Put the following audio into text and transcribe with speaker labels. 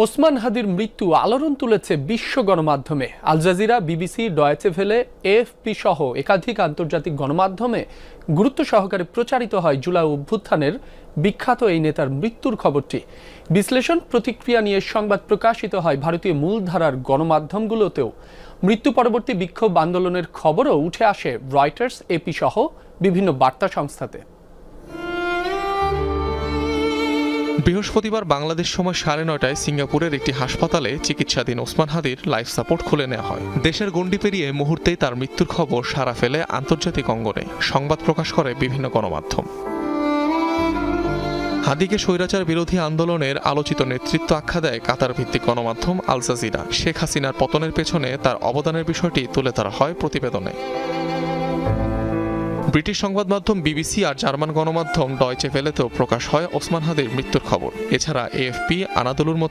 Speaker 1: ওসমান হাদির মৃত্যু আলোড়ন তুলেছে বিশ্ব গণমাধ্যমে। Al Jazeera, BBC, Deutsche Welle, AFP সহ একাধিক আন্তর্জাতিক গণমাধ্যমে গুরুত্ব সহকারে প্রচারিত হয় জুলাই অভ্যুত্থানের বিখ্যাত এই নেতার মৃত্যুর খবরটি। বিশ্লেষণ প্রতিক্রিয়া নিয়ে সংবাদ প্রকাশিত হয় ভারতীয় মূলধারার গণমাধ্যমগুলোতেও। মৃত্যু পরবর্তী বিক্ষোভ আন্দোলনের খবরও উঠে আসে রয়টার্স, এপি সহ বিভিন্ন বার্তা সংস্থাতে।
Speaker 2: বৃহস্পতিবার বাংলাদেশ সময় 9:30টায় সিঙ্গাপুরের একটি হাসপাতালে চিকিৎসাধীন ওসমান হাদির লাইফ সাপোর্ট খুলে নেওয়া হয়। দেশের গণ্ডি পেরিয়ে মুহূর্তেই তার মৃত্যুর খবর সাড়া ফেলে আন্তর্জাতিক অঙ্গনে, সংবাদ প্রকাশ করে বিভিন্ন গণমাধ্যম। হাদিকে স্বৈরাচার বিরোধী আন্দোলনের আলোচিত নেতৃত্ব আখ্যা দেয় কাতার ভিত্তিক গণমাধ্যম আল জাজিরা। শেখ হাসিনার পতনের পেছনে তার অবদানের বিষয়টি তুলে ধরা হয় প্রতিবেদনে। ব্রিটিশ সংবাদ মাধ্যম বিবিসি আর জার্মান গণমাধ্যম ডয়চে ভেলেতেও প্রকাশ হয় ওসমান হাদির মৃত্যুর খবর। এছাড়া এএফপি, আনাদোলুর মতো